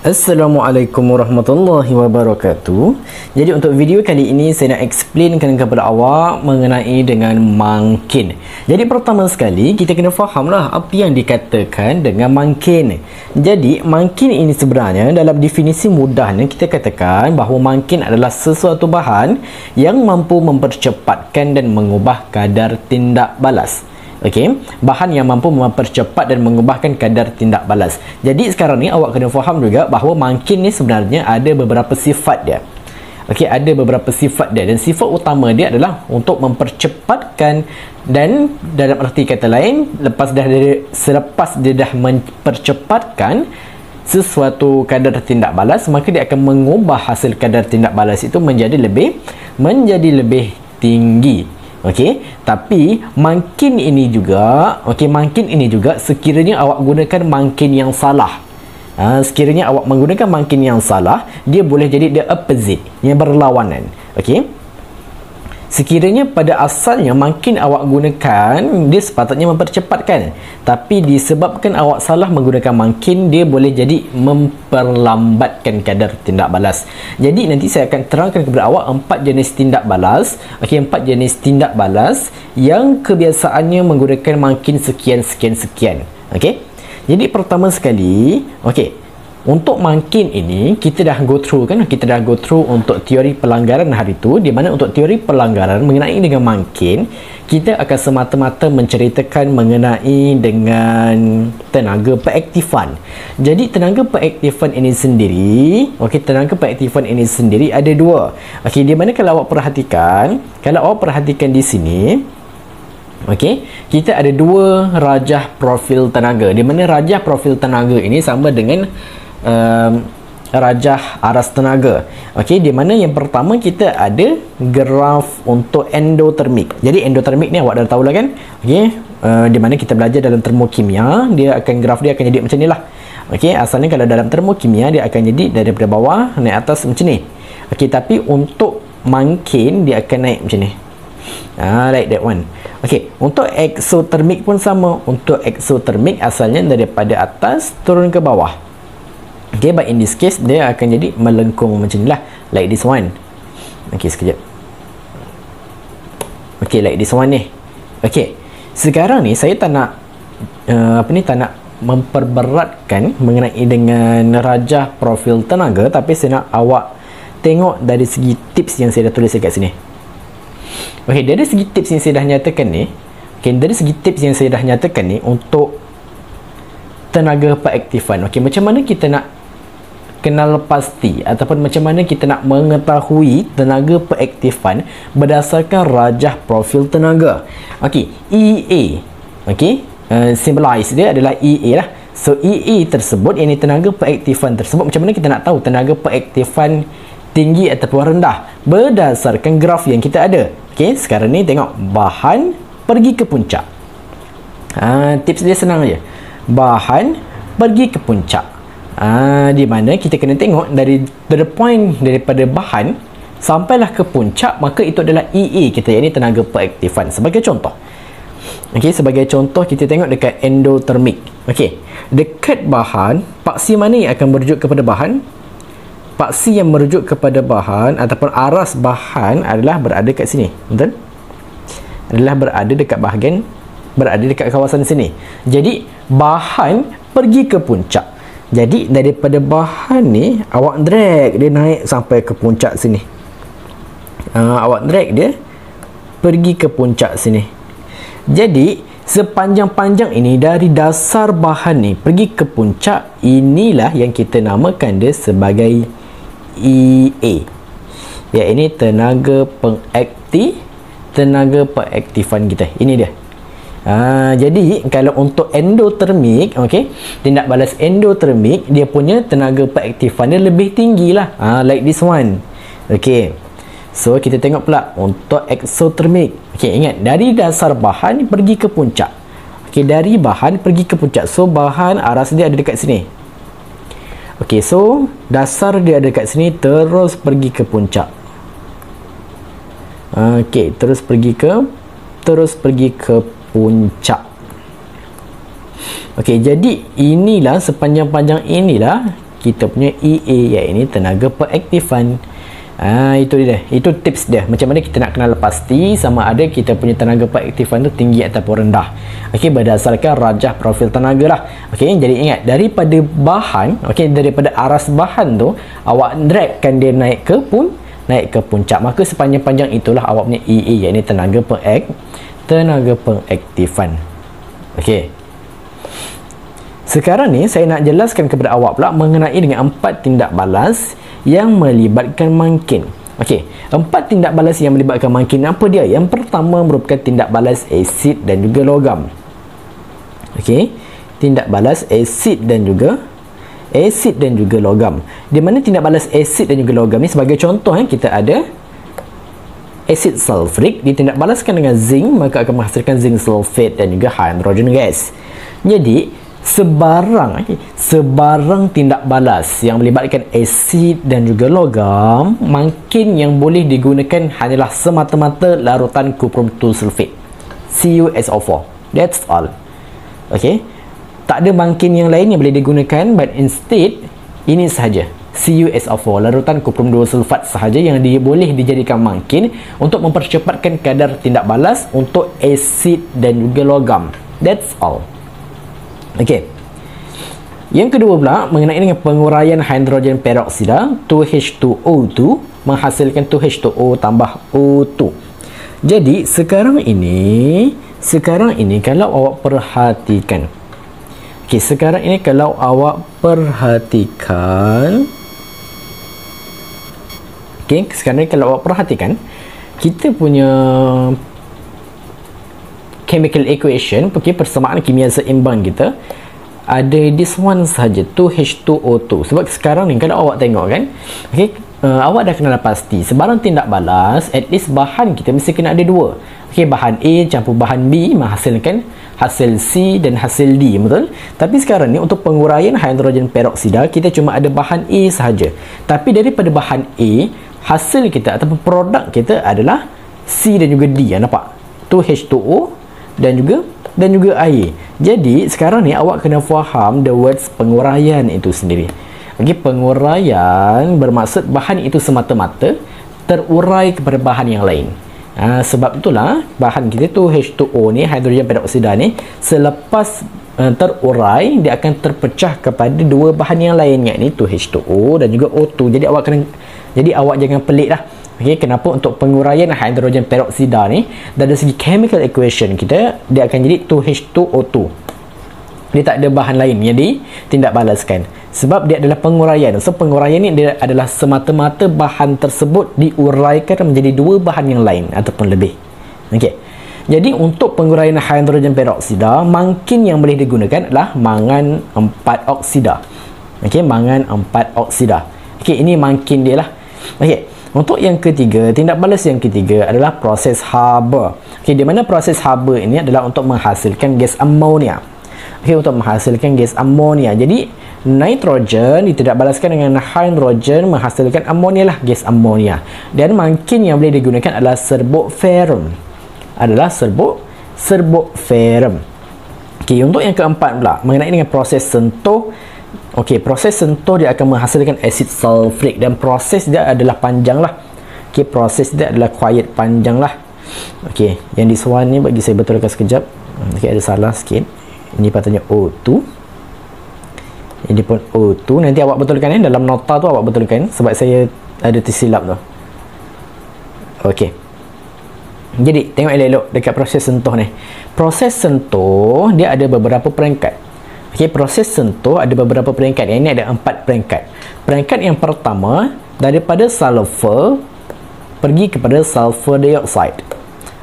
Assalamualaikum warahmatullahi wabarakatuh. Jadi untuk video kali ini saya nak explainkan kepada awak mengenai dengan mangkin. Jadi pertama sekali kita kena fahamlah apa yang dikatakan dengan mangkin. Jadi mangkin ini sebenarnya dalam definisi mudahnya kita katakan bahawa mangkin adalah sesuatu bahan yang mampu mempercepatkan dan mengubah kadar tindak balas. Okey, bahan yang mampu mempercepat dan mengubahkan kadar tindak balas. Jadi sekarang ni awak kena faham juga bahawa mangkin ni sebenarnya ada beberapa sifat dia. Okey, ada beberapa sifat dia dan sifat utama dia adalah untuk mempercepatkan, dan dalam arti kata lain selepas dia dah mempercepatkan sesuatu kadar tindak balas, maka dia akan mengubah hasil kadar tindak balas itu menjadi lebih tinggi. Okey, tapi mangkin ini juga, mangkin ini juga sekiranya awak gunakan mangkin yang salah. Sekiranya awak menggunakan mangkin yang salah, dia boleh jadi the opposite, yang berlawanan. Okey. Sekiranya pada asalnya mangkin awak gunakan dia sepatutnya mempercepatkan, tapi disebabkan awak salah menggunakan mangkin, dia boleh jadi memperlambatkan kadar tindak balas. Jadi nanti saya akan terangkan kepada awak 4 jenis tindak balas. Okey, 4 jenis tindak balas yang kebiasaannya menggunakan mangkin sekian. Okey. Jadi pertama sekali, untuk mangkin ini kita dah go through untuk teori pelanggaran hari itu, di mana untuk teori pelanggaran mengenai dengan mangkin kita akan semata-mata menceritakan mengenai dengan tenaga peaktifan. Jadi tenaga peaktifan ini sendiri, ada dua. Di mana kalau awak perhatikan di sini, kita ada dua rajah profil tenaga, di mana rajah profil tenaga ini sama dengan rajah aras tenaga. Di mana yang pertama kita ada graf untuk endotermik. Jadi endotermik ni awak dah tahu lah kan. Di mana kita belajar dalam termokimia, graf dia akan jadi macam ni lah. Asalnya kalau dalam termokimia dia akan jadi daripada bawah naik atas macam ni. Tapi untuk mangkin dia akan naik macam ni. Like that one. Untuk exothermic pun sama. Untuk exothermic asalnya daripada atas turun ke bawah. But in this case dia akan jadi melengkung macam ni lah, like this one. Sekejap. Like this one ni. Sekarang ni saya tak nak tak nak memperberatkan mengenai dengan rajah profil tenaga, tapi saya nak awak tengok dari segi tips yang saya dah tulis dekat sini. Dari segi tips yang saya dah nyatakan ni, untuk tenaga peaktifan. Macam mana kita nak kenal pasti ataupun macam mana kita nak mengetahui tenaga peaktifan berdasarkan rajah profil tenaga. EA. Symbolize dia adalah EA lah. So EA tersebut, yang ini tenaga peaktifan tersebut, macam mana kita nak tahu tenaga peaktifan tinggi ataupun rendah? Berdasarkan graf yang kita ada. Sekarang ni tengok bahan pergi ke puncak. Tips dia senang aja. Bahan pergi ke puncak. Di mana kita kena tengok dari the point daripada bahan sampailah ke puncak, maka itu adalah EA kita, iaitu tenaga peaktifan. Sebagai contoh, kita tengok dekat endotermik. Dekat bahan, paksi mana yang akan merujuk kepada bahan? Paksi yang merujuk kepada bahan ataupun aras bahan adalah berada kat sini. Betul? Berada dekat kawasan sini. Jadi bahan pergi ke puncak. Jadi daripada bahan ni awak drag dia naik sampai ke puncak sini. Awak drag dia pergi ke puncak sini. Jadi sepanjang-panjang ini dari dasar bahan ni pergi ke puncak, inilah yang kita namakan dia sebagai EA. Ini tenaga peaktifan kita. Ini dia. Jadi kalau untuk endotermik, tindak balas endotermik, dia punya tenaga peaktifan dia lebih tinggi lah, like this one. So kita tengok pula untuk exothermic. Ingat, dari dasar bahan pergi ke puncak. Dari bahan pergi ke puncak. So bahan aras dia ada dekat sini. So dasar dia ada dekat sini, terus pergi ke puncak. Terus pergi ke puncak. Okey, jadi inilah sepanjang-panjang inilah kita punya EA, iaitu tenaga peraktifan. Itu dia, itu tips dia macam mana kita nak kenal pasti sama ada kita punya tenaga peraktifan tu tinggi ataupun rendah. Okey, berdasarkan rajah profil tenaga lah. Okey, jadi ingat daripada bahan, okey, daripada aras bahan tu awak dragkan dia naik ke puncak, maka sepanjang-panjang itulah awak punya EA, iaitu tenaga peraktifan. Okey, sekarang ni saya nak jelaskan kepada awak pula mengenai dengan 4 tindak balas yang melibatkan mangkin. Okey, 4 tindak balas yang melibatkan mangkin apa dia? Yang pertama merupakan tindak balas asid dan juga logam. Okey, tindak balas asid dan juga logam. Di mana tindak balas asid dan juga logam ni sebagai contoh, kita ada asid sulfurik ditindak balaskan dengan zinc, maka akan menghasilkan zinc sulfate dan juga hydrogen gas. Jadi sebarang tindak balas yang melibatkan asid dan juga logam, mangkin yang boleh digunakan hanyalah semata-mata larutan cuprum 2 sulfate, CuSO4. That's all. Okey, tak ada mangkin yang lain yang boleh digunakan, but instead ini sahaja, CuSO4, larutan cuprum 2 sulfat sahaja yang boleh dijadikan mangkin untuk mempercepatkan kadar tindak balas untuk asid dan juga logam. That's all. Okey. Yang kedua pula mengenai dengan penguraian hidrogen peroksida 2H2O2 menghasilkan 2H2O tambah O2. Jadi sekarang ini kalau awak perhatikan. Okey, sekarang ini kalau awak perhatikan. Okey, sekarang ni kalau awak perhatikan, kita punya chemical equation, persamaan kimia seimbang kita ada this one sahaja, 2H2O2. Sebab sekarang ni kalau awak tengok kan, awak dah kenal pasti sebarang tindak balas, at least bahan kita mesti kena ada 2. Bahan A campur bahan B menghasilkan hasil C dan hasil D, betul? Tapi sekarang ni untuk penguraian hidrogen peroksida kita cuma ada bahan A sahaja. Tapi daripada bahan A, hasil kita ataupun produk kita adalah C dan juga D. Nampak? 2H2O dan juga air. Jadi sekarang ni awak kena faham the words penguraian itu sendiri. Penguraian bermaksud bahan itu semata-mata terurai kepada bahan yang lain. Sebab itulah bahan kita tu H2O ni, hidrogen peroksida ni, selepas terurai dia akan terpecah kepada 2 bahan yang lain, iaitu H2O dan juga O2. Jadi awak jangan pelik lah. Kenapa untuk penguraian hidrogen peroksida ni dari segi chemical equation kita dia akan jadi 2H2O2. Dia tak ada bahan lain yang ditindak balaskan. Sebab dia adalah penguraian. So penguraian ni dia adalah semata-mata bahan tersebut diuraikan menjadi 2 bahan yang lain ataupun lebih. Jadi untuk penguraian hidrogen peroksida, mangkin yang boleh digunakan adalah mangan 4 oksida. Mangan 4 oksida. Ini mangkin dia lah. Untuk yang ketiga, tindak balas yang ketiga adalah proses Haber. Di mana proses Haber ini adalah untuk menghasilkan gas amonia. Untuk menghasilkan gas amonia. Jadi nitrogen ditindak balaskan dengan hidrogen menghasilkan amonia lah, gas amonia. Dan mangkin yang boleh digunakan adalah serbuk ferrum. Untuk yang keempat pula mengenai dengan proses sentuh. Proses sentuh dia akan menghasilkan asid sulfurik dan proses dia adalah panjang lah. Proses dia adalah quite panjang lah. Yang di soal ni bagi saya betulkan sekejap. Ada salah sikit. Ini patutnya O2. Ini pun O2. Nanti awak betulkan dalam nota tu awak betulkan sebab saya ada tersilap tu. Jadi tengok elok-elok dekat proses sentuh ni. Proses sentuh dia ada beberapa peringkat. Proses sentuh ada beberapa peringkat. Yang ini ada 4 peringkat. Peringkat yang pertama, daripada sulfur pergi kepada sulfur dioxide.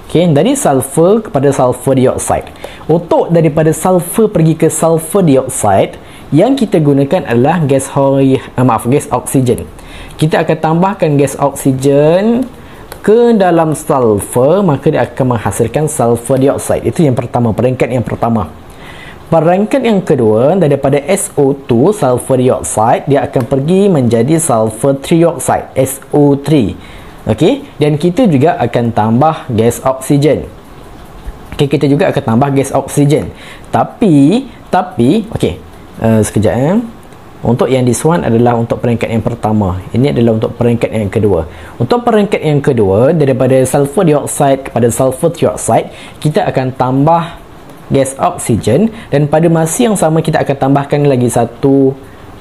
Dari sulfur kepada sulfur dioxide. Untuk daripada sulfur pergi ke sulfur dioxide, yang kita gunakan adalah gas oksigen. Kita akan tambahkan gas oksigen ke dalam sulfur, maka dia akan menghasilkan sulfur dioxide. Itu yang pertama, peringkat yang pertama. Peringkat yang kedua, daripada SO2 sulfur dioxide dia akan pergi menjadi sulfur trioxide, SO3. Dan kita juga akan tambah gas oksigen. Kita juga akan tambah gas oksigen. Tapi sekejap Untuk yang this one adalah untuk peringkat yang pertama. Ini adalah untuk peringkat yang kedua. Untuk peringkat yang kedua, daripada sulfur dioxide kepada sulfur trioxide, kita akan tambah gas oksigen, dan pada masa yang sama kita akan tambahkan lagi satu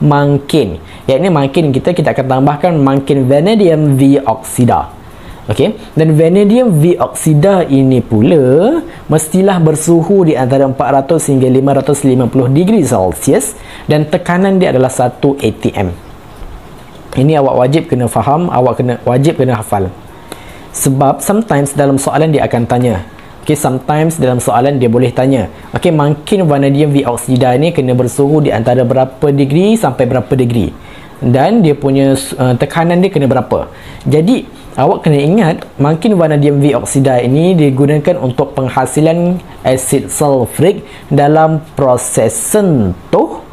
mangkin. Iaitu mangkin kita akan tambahkan mangkin vanadium V oksida. Okey, dan vanadium V oksida ini pula mestilah bersuhu di antara 400 hingga 550 degree Celsius dan tekanan dia adalah 1 atm. Ini awak wajib kena faham, wajib kena hafal. Sebab sometimes dalam soalan dia akan tanya. Okey, sometimes dalam soalan dia boleh tanya, okey, mangkin vanadium V oksida ni kena bersuhu di antara berapa degree sampai berapa degree, dan dia punya tekanan dia kena berapa. Jadi awak kena ingat, mangkin vanadium V oksida ini digunakan untuk penghasilan asid sulfurik dalam proses sentuh.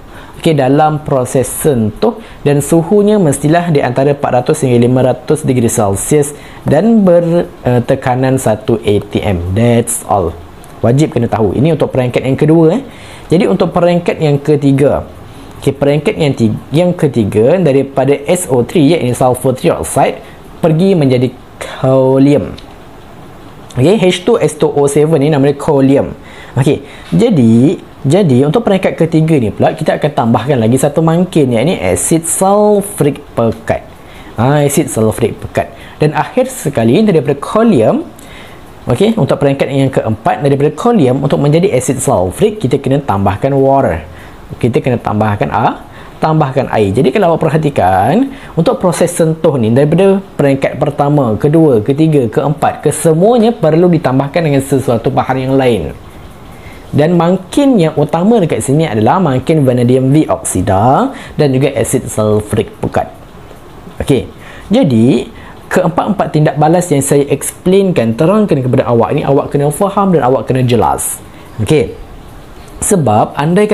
Okey, dalam proses sentuh, dan suhunya mestilah di antara 400 hingga 500 degree Celsius dan bertekanan 1 atm. That's all. Wajib kena tahu. Ini untuk peringkat yang kedua. Jadi untuk peringkat yang ketiga, okey, peringkat yang ketiga daripada SO3 iaitu sulfur trioxide pergi menjadi kolium. Okey, H2SO7 ni namanya kolium. Okey, jadi untuk peringkat ketiga ni pula kita akan tambahkan lagi satu mangkin, iaitu asid sulfurik pekat. Asid sulfurik pekat. Dan akhir sekali daripada kolium, okey, untuk peringkat yang keempat daripada kolium untuk menjadi asid sulfurik kita kena tambahkan water. Kita kena tambahkan air. Jadi kalau awak perhatikan, untuk proses sentuh ni daripada peringkat pertama, kedua, ketiga, keempat, kesemuanya perlu ditambahkan dengan sesuatu bahan yang lain. Dan mangkin yang utama dekat sini adalah mangkin vanadium V oksida dan juga asid sulfurik pekat. Okey. Jadi keempat-empat tindak balas yang saya explainkan, terangkan kepada awak ni, awak kena faham dan awak kena jelas. Okey. Sebab andai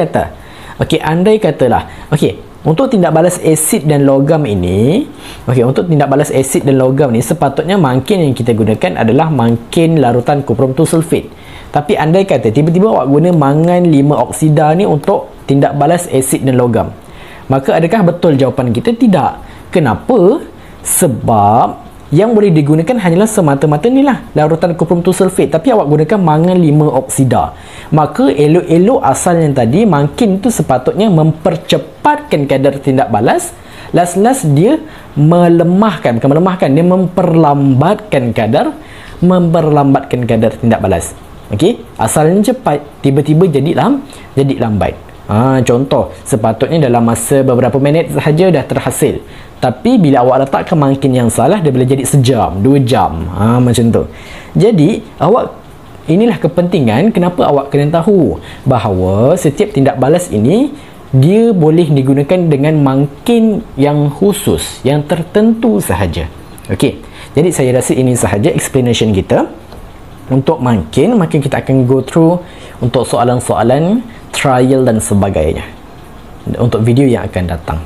katalah, okey, untuk tindak balas asid dan logam ini, okey, untuk tindak balas asid dan logam ni sepatutnya mangkin yang kita gunakan adalah mangkin larutan kuprum 2 sulfate. Tapi andai kata tiba-tiba awak guna mangan 5 oksida ni untuk tindak balas asid dan logam, maka adakah betul jawapan kita? Tidak. Kenapa? Sebab yang boleh digunakan hanyalah semata-mata ni lah, larutan kuprum 2 sulfate, tapi awak gunakan mangan 5 oksida. Maka elok-elok asal yang tadi, mangkin tu sepatutnya mempercepatkan kadar tindak balas. Last dia memperlambatkan kadar tindak balas. Okey, asalnya cepat, tiba-tiba jadi lambat. Contoh, sepatutnya dalam masa beberapa minit sahaja dah terhasil. Tapi bila awak letakkan mangkin yang salah, dia boleh jadi sejam, 2 jam. Macam tu. Jadi, inilah kepentingan kenapa awak kena tahu bahawa setiap tindak balas ini dia boleh digunakan dengan mangkin yang khusus, yang tertentu sahaja. Okey. Jadi saya rasa ini sahaja explanation kita untuk mangkin. Makin kita akan go through untuk soalan-soalan trial dan sebagainya untuk video yang akan datang.